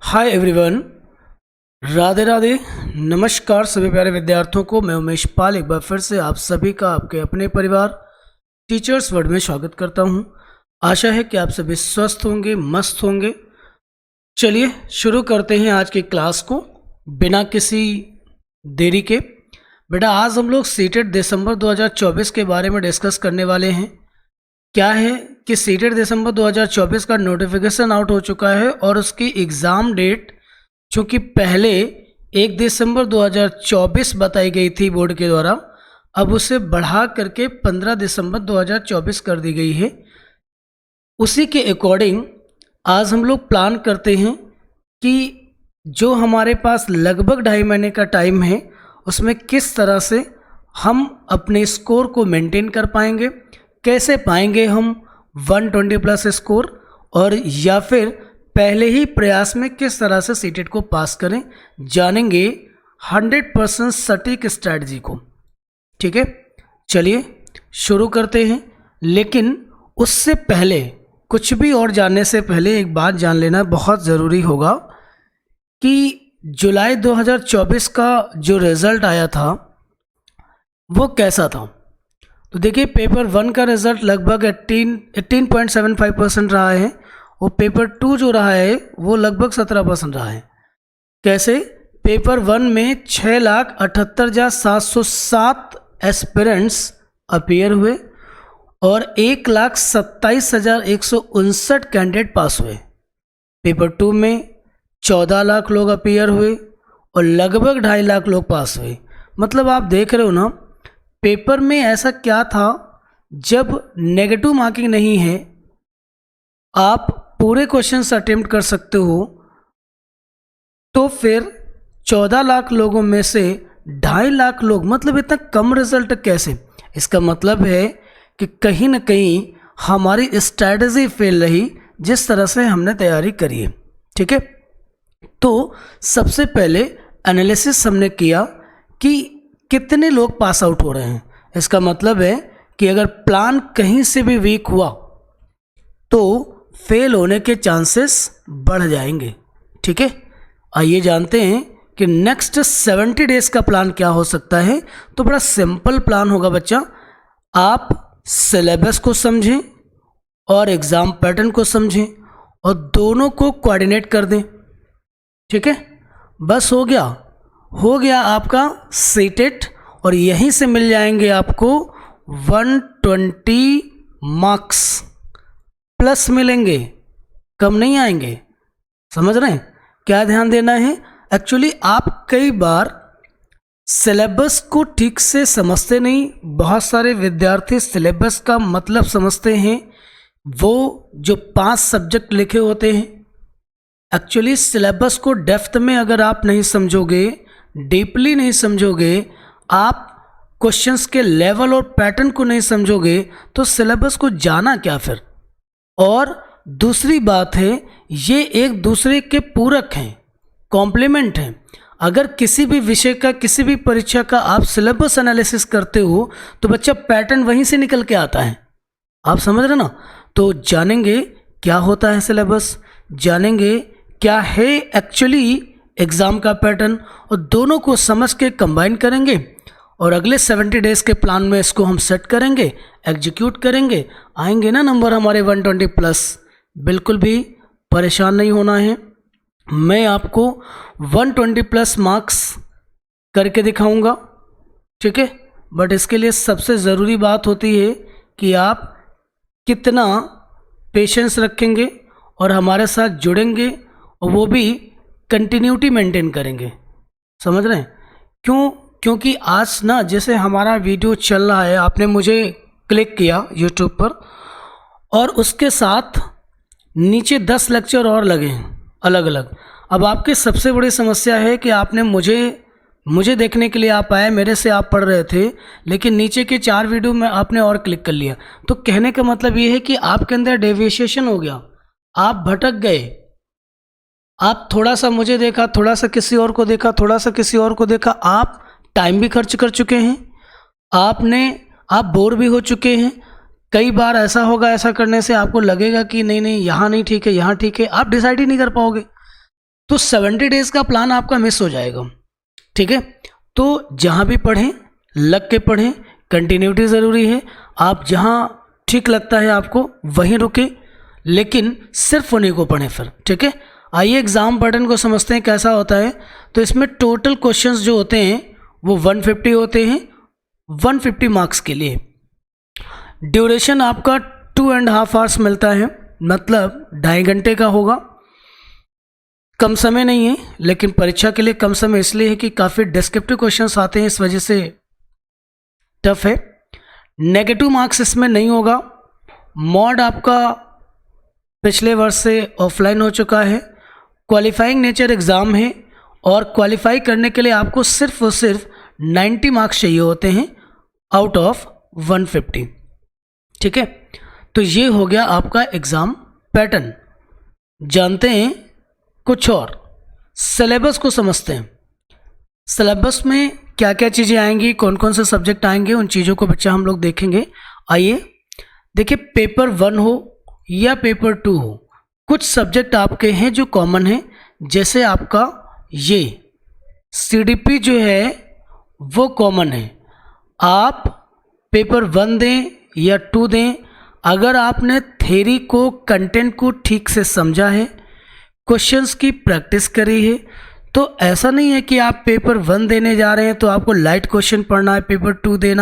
Hi everyone, Radhe Radhe. नमस्कार सभी प्यारे विद्यार्थियों को। मैं उमेश पाल एक बार फिर से आप सभी का आपके अपने परिवार टीचर्स वर्ल्ड में स्वागत करता हूं। आशा है कि आप सभी स्वस्थ होंगे, मस्त होंगे। चलिए शुरू करते हैं आज की क्लास को बिना किसी देरी के। बेटा आज हम लोग सीटेट दिसंबर 2024 के बारे में डिस्कस करने वाले हैं। क्या है कि सीटेट दिसंबर 2024 का नोटिफिकेशन आउट हो चुका है और उसकी एग्ज़ाम डेट चूँकि पहले 1 दिसंबर 2024 बताई गई थी बोर्ड के द्वारा, अब उसे बढ़ा करके 15 दिसंबर 2024 कर दी गई है। उसी के अकॉर्डिंग आज हम लोग प्लान करते हैं कि जो हमारे पास लगभग 2.5 महीने का टाइम है उसमें किस तरह से हम अपने स्कोर को मेंटेन कर पाएंगे, कैसे पाएंगे हम 120 प्लस स्कोर, और या फिर पहले ही प्रयास में किस तरह से सीटेट को पास करें, जानेंगे 100% सटीक स्ट्रैटेजी को। ठीक है, चलिए शुरू करते हैं। लेकिन उससे पहले, कुछ भी और जानने से पहले एक बात जान लेना बहुत ज़रूरी होगा कि जुलाई 2024 का जो रिज़ल्ट आया था वो कैसा था। तो देखिए पेपर 1 का रिज़ल्ट लगभग 18.75% रहा है और पेपर 2 जो रहा है वो लगभग 17% रहा है। कैसे? पेपर 1 में 6,78,707 एस्पिरेंट्स अपीयर हुए और 1,27,159 कैंडिडेट पास हुए। पेपर 2 में 14 लाख लोग अपीयर हुए और लगभग 2.5 लाख लोग पास हुए। मतलब आप देख रहे हो ना, पेपर में ऐसा क्या था, जब नेगेटिव मार्किंग नहीं है आप पूरे क्वेश्चंस अटेम्प्ट कर सकते हो, तो फिर 14 लाख लोगों में से 2.5 लाख लोग, मतलब इतना कम रिजल्ट कैसे? इसका मतलब है कि कहीं ना कहीं हमारी स्ट्रैटेजी फेल रही जिस तरह से हमने तैयारी करी है। ठीक है, तो सबसे पहले एनालिसिस हमने किया कि कितने लोग पास आउट हो रहे हैं। इसका मतलब है कि अगर प्लान कहीं से भी वीक हुआ तो फेल होने के चांसेस बढ़ जाएंगे। ठीक है, आइए जानते हैं कि नेक्स्ट 70 डेज का प्लान क्या हो सकता है। तो बड़ा सिंपल प्लान होगा बच्चा। आप सिलेबस को समझें और एग्ज़ाम पैटर्न को समझें और दोनों को कोऑर्डिनेट कर दें। ठीक है, बस हो गया आपका सीटेट, और यहीं से मिल जाएंगे आपको 120 मार्क्स प्लस मिलेंगे, कम नहीं आएंगे। समझ रहे हैं? क्या ध्यान देना है? एक्चुअली आप कई बार सिलेबस को ठीक से समझते नहीं। बहुत सारे विद्यार्थी सिलेबस का मतलब समझते हैं वो जो 5 सब्जेक्ट लिखे होते हैं। एक्चुअली सिलेबस को डेप्थ में अगर आप नहीं समझोगे, डीपली नहीं समझोगे, आप क्वेश्चंस के लेवल और पैटर्न को नहीं समझोगे तो सिलेबस को जाना क्या फिर। और दूसरी बात है, ये एक दूसरे के पूरक हैं, कॉम्प्लीमेंट हैं। अगर किसी भी विषय का, किसी भी परीक्षा का आप सिलेबस एनालिसिस करते हो तो बच्चा पैटर्न वहीं से निकल के आता है। आप समझ रहे ना? तो जानेंगे क्या होता है सिलेबस, जानेंगे क्या है एक्चुअली एग्ज़ाम का पैटर्न, और दोनों को समझ के कंबाइन करेंगे और अगले 70 डेज़ के प्लान में इसको हम सेट करेंगे, एग्जीक्यूट करेंगे, आएंगे ना नंबर हमारे 120 प्लस। बिल्कुल भी परेशान नहीं होना है। मैं आपको 120 प्लस मार्क्स करके दिखाऊंगा। ठीक है, बट इसके लिए सबसे ज़रूरी बात होती है कि आप कितना पेशेंस रखेंगे और हमारे साथ जुड़ेंगे, और वो भी कंटिन्यूटी मेंटेन करेंगे। समझ रहे हैं? क्योंकि आज ना जैसे हमारा वीडियो चल रहा है, आपने मुझे क्लिक किया यूट्यूब पर और उसके साथ नीचे 10 लेक्चर और लगे हैं अलग अलग। अब आपकी सबसे बड़ी समस्या है कि आपने मुझे देखने के लिए आप आए, मेरे से आप पढ़ रहे थे, लेकिन नीचे के 4 वीडियो में आपने और क्लिक कर लिया। तो कहने का मतलब ये है कि आपके अंदर डेविएशन हो गया, आप भटक गए। आप थोड़ा सा मुझे देखा, थोड़ा सा किसी और को देखा, थोड़ा सा किसी और को देखा, आप टाइम भी खर्च कर चुके हैं, आप बोर भी हो चुके हैं। कई बार ऐसा होगा, ऐसा करने से आपको लगेगा कि नहीं यहाँ नहीं ठीक है, यहाँ ठीक है, आप डिसाइड ही नहीं कर पाओगे। तो 70 डेज का प्लान आपका मिस हो जाएगा। ठीक है, तो जहाँ भी पढ़ें लग के पढ़ें, कंटिन्यूटी ज़रूरी है। आप जहाँ ठीक लगता है आपको वहीं रुके, लेकिन सिर्फ उन्हीं को पढ़ें फिर। ठीक है, आइए एग्ज़ाम पैटर्न को समझते हैं कैसा होता है। तो इसमें टोटल क्वेश्चंस जो होते हैं वो 150 होते हैं, 150 मार्क्स के लिए। ड्यूरेशन आपका 2.5 आवर्स मिलता है, मतलब 2.5 घंटे का होगा। कम समय नहीं है, लेकिन परीक्षा के लिए कम समय इसलिए है कि काफ़ी डिस्क्रिप्टिव क्वेश्चंस आते हैं, इस वजह से टफ है। नेगेटिव मार्क्स इसमें नहीं होगा। मॉड आपका पिछले वर्ष से ऑफलाइन हो चुका है। क्वालिफाइंग नेचर एग्ज़ाम है और क्वालिफाई करने के लिए आपको सिर्फ और सिर्फ 90 मार्क्स चाहिए होते हैं आउट ऑफ 150। ठीक है, तो ये हो गया आपका एग्ज़ाम पैटर्न। जानते हैं कुछ और, सिलेबस को समझते हैं। सिलेबस में क्या क्या चीज़ें आएंगी, कौन कौन से सब्जेक्ट आएंगे, उन चीज़ों को बच्चा हम लोग देखेंगे। आइए देखिए, पेपर 1 हो या पेपर 2 हो, कुछ सब्जेक्ट आपके हैं जो कॉमन हैं। जैसे आपका ये CDP जो है वो कॉमन है। आप पेपर 1 दें या 2 दें, अगर आपने थ्योरी को, कंटेंट को ठीक से समझा है, क्वेश्चंस की प्रैक्टिस करी है, तो ऐसा नहीं है कि आप पेपर 1 देने जा रहे हैं तो आपको लाइट क्वेश्चन पढ़ना है, पेपर 2 दे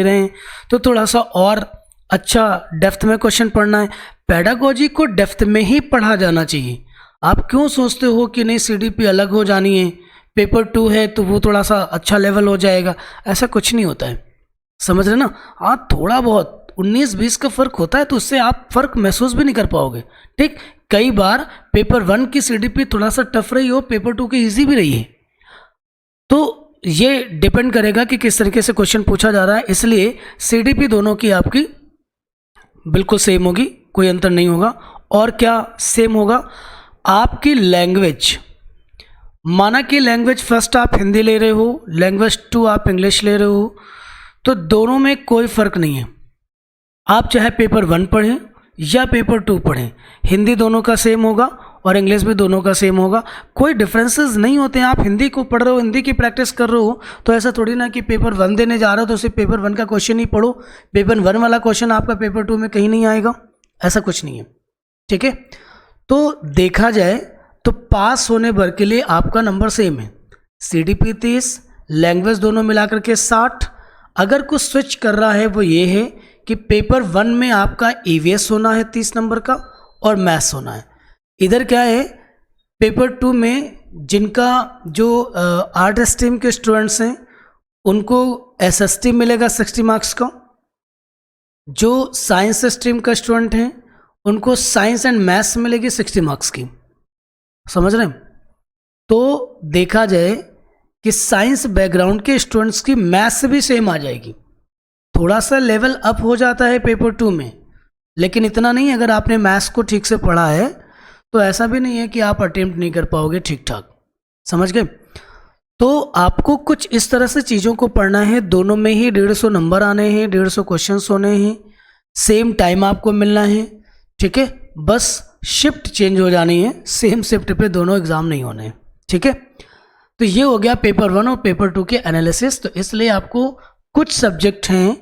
रहे हैं तो थोड़ा सा और अच्छा डेप्थ में क्वेश्चन पढ़ना है। पेडागोजी को डेप्थ में ही पढ़ा जाना चाहिए। आप क्यों सोचते हो कि नहीं CDP अलग हो जानी है, पेपर 2 है तो वो थोड़ा सा अच्छा लेवल हो जाएगा, ऐसा कुछ नहीं होता है। समझ रहे ना? हाँ, थोड़ा बहुत 19-20 का फ़र्क होता है, तो उससे आप फ़र्क महसूस भी नहीं कर पाओगे। ठीक, कई बार पेपर 1 की CDP थोड़ा सा टफ रही हो, पेपर 2 की ईजी भी रही है, तो ये डिपेंड करेगा कि किस तरीके से क्वेश्चन पूछा जा रहा है। इसलिए CDP दोनों की आपकी बिल्कुल सेम होगी, कोई अंतर नहीं होगा। और क्या सेम होगा? आपकी लैंग्वेज, माना कि लैंग्वेज फर्स्ट आप हिंदी ले रहे हो, लैंग्वेज 2 आप इंग्लिश ले रहे हो, तो दोनों में कोई फ़र्क नहीं है। आप चाहे पेपर 1 पढ़ें या पेपर 2 पढ़ें, हिंदी दोनों का सेम होगा और इंग्लिश भी दोनों का सेम होगा। कोई डिफरेंसेस नहीं होते हैं। आप हिंदी को पढ़ रहे हो, हिंदी की प्रैक्टिस कर रहे हो, तो ऐसा थोड़ी ना कि पेपर 1 देने जा रहे हो तो सिर्फ पेपर 1 का क्वेश्चन ही पढ़ो, पेपर 1 वाला क्वेश्चन आपका पेपर 2 में कहीं नहीं आएगा, ऐसा कुछ नहीं है। ठीक है, तो देखा जाए तो पास होने भर के लिए आपका नंबर सेम है, CDP 30, लैंग्वेज दोनों मिलाकर के 60। अगर कुछ स्विच कर रहा है वो ये है कि पेपर 1 में आपका EVS होना है 30 नंबर का और मैथ्स होना है। इधर क्या है, पेपर 2 में जिनका जो आर्ट स्ट्रीम के स्टूडेंट्स हैं उनको SST मिलेगा 60 मार्क्स का, जो साइंस स्ट्रीम का स्टूडेंट हैं उनको साइंस एंड मैथ्स मिलेगी 60 मार्क्स की। समझ रहे हैं? तो देखा जाए कि साइंस बैकग्राउंड के स्टूडेंट्स की मैथ्स भी सेम आ जाएगी। थोड़ा सा लेवल अप हो जाता है पेपर 2 में, लेकिन इतना नहीं। अगर आपने मैथ्स को ठीक से पढ़ा है तो ऐसा भी नहीं है कि आप अटेम्प्ट नहीं कर पाओगे ठीक ठाक। समझ गए? तो आपको कुछ इस तरह से चीज़ों को पढ़ना है। दोनों में ही 150 नंबर आने हैं, 150 क्वेश्चंस होने हैं, सेम टाइम आपको मिलना है। ठीक है, बस शिफ्ट चेंज हो जानी है, सेम शिफ्ट पे दोनों एग्जाम नहीं होने हैं। ठीक है, तो ये हो गया पेपर 1 और पेपर 2 के एनालिसिस। तो इसलिए आपको कुछ सब्जेक्ट हैं,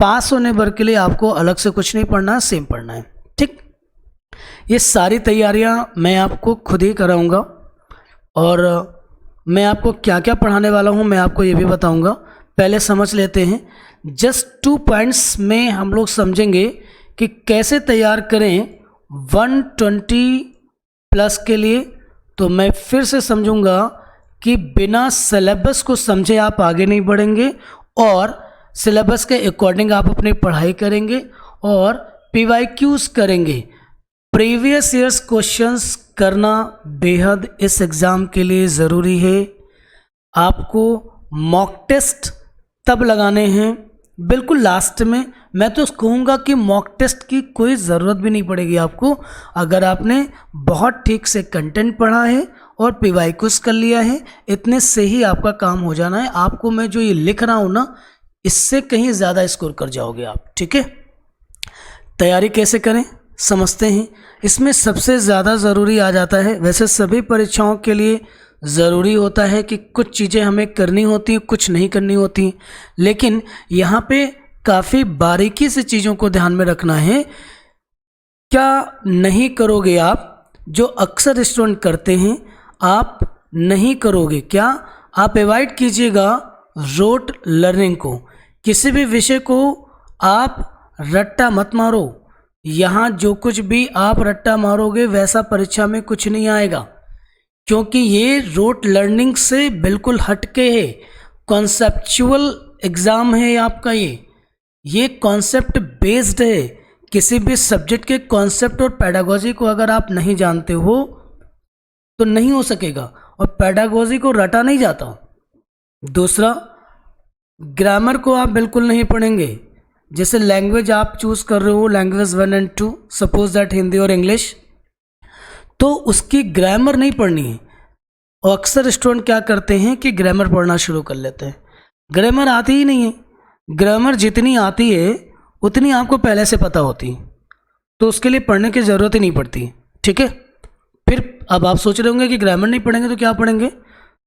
पास होने भर के लिए आपको अलग से कुछ नहीं पढ़ना है, सेम पढ़ना है। ठीक, ये सारी तैयारियां मैं आपको खुद ही कराऊंगा और मैं आपको क्या क्या पढ़ाने वाला हूं मैं आपको ये भी बताऊंगा। पहले समझ लेते हैं, जस्ट 2 पॉइंट्स में हम लोग समझेंगे कि कैसे तैयार करें 120 प्लस के लिए। तो मैं फिर से समझूंगा कि बिना सिलेबस को समझे आप आगे नहीं बढ़ेंगे और सिलेबस के अकॉर्डिंग आप अपनी पढ़ाई करेंगे और PYQs करेंगे। प्रीवियस ईयर्स क्वेश्चंस करना बेहद इस एग्ज़ाम के लिए ज़रूरी है। आपको मॉक टेस्ट तब लगाने हैं बिल्कुल लास्ट में। मैं तो कहूँगा कि मॉक टेस्ट की कोई ज़रूरत भी नहीं पड़ेगी आपको, अगर आपने बहुत ठीक से कंटेंट पढ़ा है और PYQs कर लिया है। इतने से ही आपका काम हो जाना है। आपको मैं जो ये लिख रहा हूँ ना, इससे कहीं ज़्यादा स्कोर कर जाओगे आप। ठीक है, तैयारी कैसे करें समझते हैं। इसमें सबसे ज़्यादा ज़रूरी आ जाता है, वैसे सभी परीक्षाओं के लिए ज़रूरी होता है कि कुछ चीज़ें हमें करनी होती हैं, कुछ नहीं करनी होती, लेकिन यहाँ पे काफ़ी बारीकी से चीज़ों को ध्यान में रखना है। क्या नहीं करोगे आप, जो अक्सर स्टूडेंट करते हैं, आप नहीं करोगे क्या, आप अवॉइड कीजिएगा रोट लर्निंग को। किसी भी विषय को आप रट्टा मत मारो। यहाँ जो कुछ भी आप रट्टा मारोगे वैसा परीक्षा में कुछ नहीं आएगा, क्योंकि ये रोट लर्निंग से बिल्कुल हटके है। कॉन्सेप्चुअल एग्ज़ाम है आपका, ये कॉन्सेप्ट बेस्ड है। किसी भी सब्जेक्ट के कॉन्सेप्ट और पैडागोजी को अगर आप नहीं जानते हो तो नहीं हो सकेगा, और पैडागोजी को रटा नहीं जाता। दूसरा, ग्रामर को आप बिल्कुल नहीं पढ़ेंगे। जैसे लैंग्वेज आप चूज़ कर रहे हो, लैंग्वेज 1 और 2, सपोज दैट हिंदी और इंग्लिश, तो उसकी ग्रामर नहीं पढ़नी है। और अक्सर स्टूडेंट क्या करते हैं कि ग्रामर पढ़ना शुरू कर लेते हैं। ग्रामर आती ही नहीं है। ग्रामर जितनी आती है उतनी आपको पहले से पता होती है, तो उसके लिए पढ़ने की ज़रूरत ही नहीं पड़ती। ठीक है, फिर अब आप सोच रहे होंगे कि ग्रामर नहीं पढ़ेंगे तो क्या पढ़ेंगे,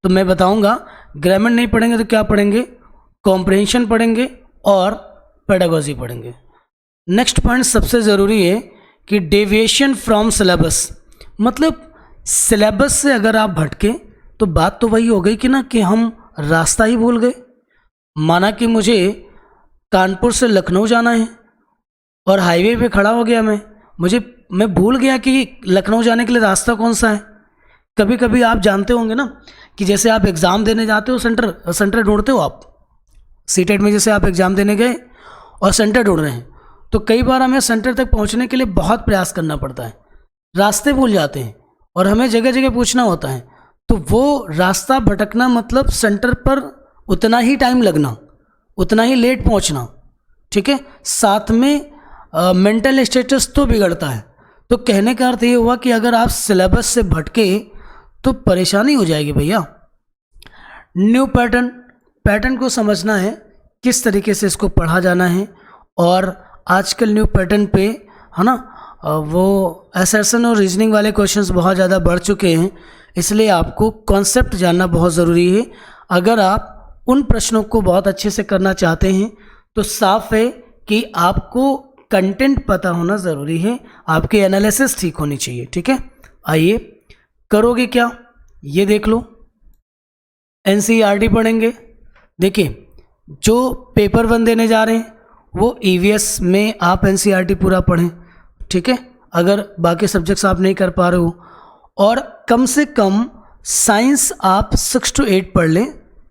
तो मैं बताऊंगा। ग्रामर नहीं पढ़ेंगे तो क्या पढ़ेंगे, कॉम्प्रहेंशन पढ़ेंगे और पेडागोजी पढ़ेंगे। नेक्स्ट पॉइंट सबसे ज़रूरी है कि डेविएशन फ्रॉम सिलेबस, मतलब सिलेबस से अगर आप भटके तो बात तो वही हो गई कि ना कि हम रास्ता ही भूल गए। माना कि मुझे कानपुर से लखनऊ जाना है और हाईवे पे खड़ा हो गया मैं भूल गया कि लखनऊ जाने के लिए रास्ता कौन सा है। कभी कभी आप जानते होंगे ना कि जैसे आप एग्ज़ाम देने जाते हो, सेंटर ढूंढते हो आप, सीटेट में जैसे आप एग्ज़ाम देने गए और सेंटर ढूंढ रहे हैं, तो कई बार हमें सेंटर तक पहुंचने के लिए बहुत प्रयास करना पड़ता है, रास्ते भूल जाते हैं और हमें जगह जगह पूछना होता है। तो वो रास्ता भटकना मतलब सेंटर पर उतना ही टाइम लगना, उतना ही लेट पहुंचना। ठीक है, साथ में मेंटल स्टेटस तो बिगड़ता है। तो कहने का अर्थ ये हुआ कि अगर आप सिलेबस से भटके तो परेशानी हो जाएगी भैया। न्यू पैटर्न को समझना है, किस तरीके से इसको पढ़ा जाना है। और आजकल न्यू पैटर्न पे है ना वो असर्शन और रीजनिंग वाले क्वेश्चंस बहुत ज़्यादा बढ़ चुके हैं, इसलिए आपको कॉन्सेप्ट जानना बहुत ज़रूरी है। अगर आप उन प्रश्नों को बहुत अच्छे से करना चाहते हैं तो साफ है कि आपको कंटेंट पता होना ज़रूरी है, आपकी एनालिसिस ठीक होनी चाहिए। ठीक है, आइए करोगे क्या ये देख लो। एनसीईआरटी पढ़ेंगे। देखिए, जो पेपर 1 देने जा रहे हैं वो ईवीएस में आप एनसीईआरटी पूरा पढ़ें। ठीक है, अगर बाकी सब्जेक्ट्स आप नहीं कर पा रहे हो, और कम से कम साइंस आप 6 to 8 पढ़ लें।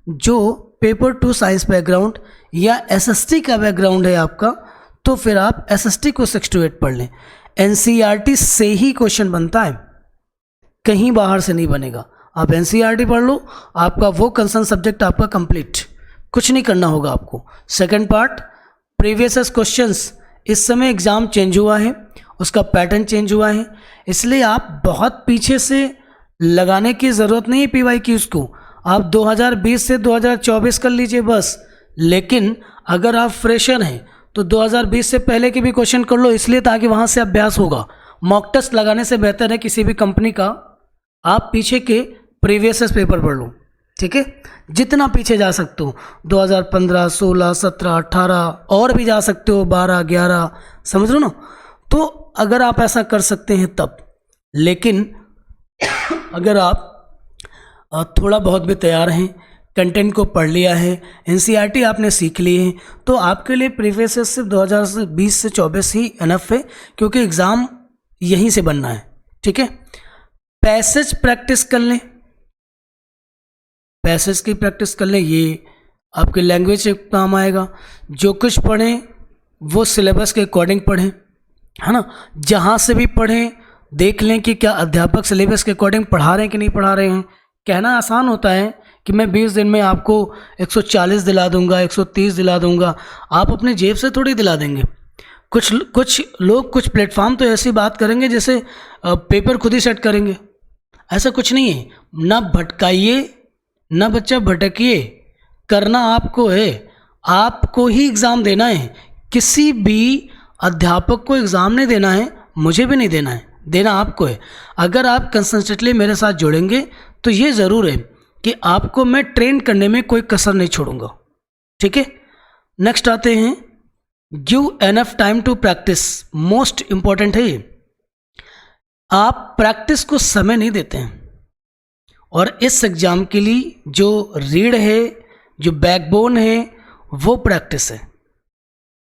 जो पेपर 2 साइंस बैकग्राउंड या एसएसटी का बैकग्राउंड है आपका, तो फिर आप एसएसटी को 6 to 8 पढ़ लें। एनसीईआरटी से ही क्वेश्चन बनता है, कहीं बाहर से नहीं बनेगा। आप एनसीईआरटी पढ़ लो, आपका वो कंसर्न सब्जेक्ट आपका कंप्लीट, कुछ नहीं करना होगा आपको। Second part, previous questions. इस समय एग्ज़ाम चेंज हुआ है, उसका पैटर्न चेंज हुआ है, इसलिए आप बहुत पीछे से लगाने की ज़रूरत नहीं है पीवाईक्यूज़ को। आप 2020 से 2024 कर लीजिए बस। लेकिन अगर आप फ्रेशर हैं तो 2020 से पहले के भी क्वेश्चन कर लो, इसलिए ताकि वहाँ से अभ्यास होगा। मॉक टेस्ट लगाने से बेहतर है किसी भी कंपनी का आप पीछे के प्रीवियस पेपर पढ़ लो। ठीक है, जितना पीछे जा सकते हो, 2015, 16, 17, 18 और भी जा सकते हो, 12, 11, समझ लो ना। तो अगर आप ऐसा कर सकते हैं तब, लेकिन अगर आप थोड़ा बहुत भी तैयार हैं, कंटेंट को पढ़ लिया है, एनसीईआरटी आपने सीख ली है, तो आपके लिए प्रीवियस सिर्फ 2020 से 24 ही इनफ है, क्योंकि एग्ज़ाम यहीं से बनना है। ठीक है, पैसेज प्रैक्टिस कर लें, पैसेज की प्रैक्टिस कर लें, ये आपके लैंग्वेज से काम आएगा। जो कुछ पढ़ें वो सिलेबस के अकॉर्डिंग पढ़ें, है ना। जहाँ से भी पढ़ें देख लें कि क्या अध्यापक सिलेबस के अकॉर्डिंग पढ़ा रहे हैं कि नहीं पढ़ा रहे हैं। कहना आसान होता है कि मैं 20 दिन में आपको 140 दिला दूंगा, 130 दिला दूंगा, आप अपने जेब से थोड़ी दिला देंगे। कुछ लोग कुछ प्लेटफॉर्म तो ऐसी बात करेंगे जैसे पेपर खुद ही सेट करेंगे। ऐसा कुछ नहीं है, ना भटकाइए ना बच्चा भटकिए, करना आपको है, आपको ही एग्ज़ाम देना है। किसी भी अध्यापक को एग्ज़ाम नहीं देना है, मुझे भी नहीं देना है, देना आपको है। अगर आप कंसिस्टेंटली मेरे साथ जुड़ेंगे तो ये ज़रूर है कि आपको मैं ट्रेन करने में कोई कसर नहीं छोड़ूंगा, ठीक है। नेक्स्ट आते हैं, give enough time to practice. Most important है ये। आप प्रैक्टिस को समय नहीं देते हैं, और इस एग्ज़ाम के लिए जो रीढ़ है, जो बैकबोन है, वो प्रैक्टिस है,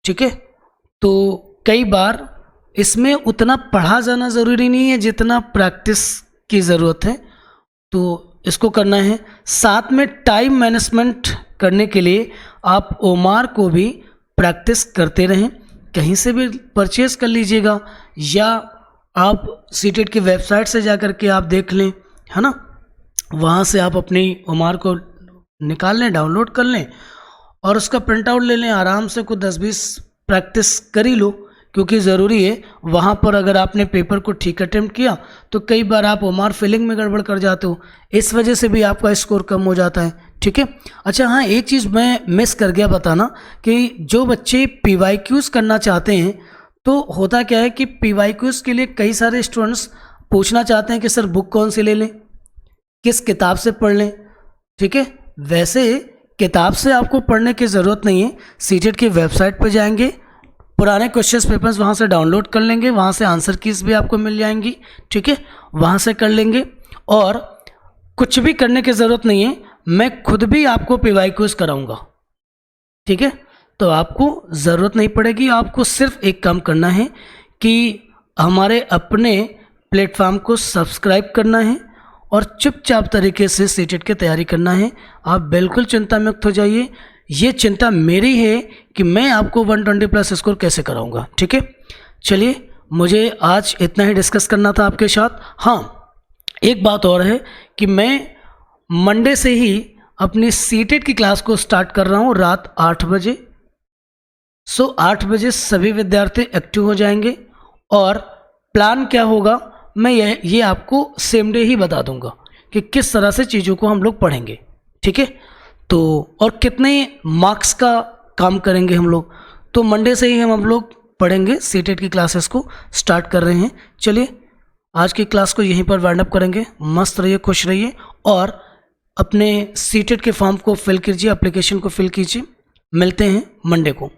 ठीक है। तो कई बार इसमें उतना पढ़ा जाना ज़रूरी नहीं है जितना प्रैक्टिस की ज़रूरत है, तो इसको करना है। साथ में टाइम मैनेजमेंट करने के लिए आप ओमार को भी प्रैक्टिस करते रहें। कहीं से भी परचेज़ कर लीजिएगा, या आप सीटेट की वेबसाइट से जा कर के आप देख लें, है ना। वहाँ से आप अपनी ओमार को निकाल लें, डाउनलोड कर लें और उसका प्रिंट आउट ले लें। आराम से कुछ 10-20 प्रैक्टिस कर ही लो, क्योंकि ज़रूरी है। वहाँ पर अगर आपने पेपर को ठीक अटेम्प्ट किया तो कई बार आप ओमार फिलिंग में गड़बड़ कर जाते हो, इस वजह से भी आपका स्कोर कम हो जाता है, ठीक है। अच्छा हाँ, एक चीज़ मैं मिस कर गया बताना कि जो बच्चे PYQs करना चाहते हैं, तो होता क्या है कि PYQs के लिए कई सारे स्टूडेंट्स पूछना चाहते हैं कि सर बुक कौन सी ले लें, किस किताब से पढ़ लें, ठीक है। वैसे किताब से आपको पढ़ने की ज़रूरत नहीं है। सीटेट की वेबसाइट पर जाएंगे, पुराने क्वेश्चन पेपर्स वहाँ से डाउनलोड कर लेंगे, वहाँ से आंसर कीज भी आपको मिल जाएंगी, ठीक है, वहाँ से कर लेंगे। और कुछ भी करने की ज़रूरत नहीं है, मैं खुद भी आपको PYQs कराऊंगा, ठीक है। तो आपको ज़रूरत नहीं पड़ेगी, आपको सिर्फ एक काम करना है कि हमारे अपने प्लेटफॉर्म को सब्सक्राइब करना है और चुपचाप तरीके से सीटेट की तैयारी करना है। आप बिल्कुल चिंता मुक्त हो जाइए। ये चिंता मेरी है कि मैं आपको 120+ स्कोर कैसे कराऊंगा, ठीक है। चलिए, मुझे आज इतना ही डिस्कस करना था आपके साथ। हाँ, एक बात और है कि मैं मंडे से ही अपनी सीटेट की क्लास को स्टार्ट कर रहा हूँ रात 8 बजे। 8 बजे सभी विद्यार्थी एक्टिव हो जाएंगे, और प्लान क्या होगा मैं ये आपको सेम डे ही बता दूंगा कि किस तरह से चीज़ों को हम लोग पढ़ेंगे, ठीक है। तो और कितने मार्क्स का काम करेंगे हम लोग, तो मंडे से ही हम लोग पढ़ेंगे। सीटेट की क्लासेस को स्टार्ट कर रहे हैं। चलिए, आज की क्लास को यहीं पर वाइंड अप करेंगे। मस्त रहिए, खुश रहिए, और अपने सीटेट के फॉर्म को फिल कीजिए, एप्लीकेशन को फिल कीजिए। मिलते हैं मंडे को।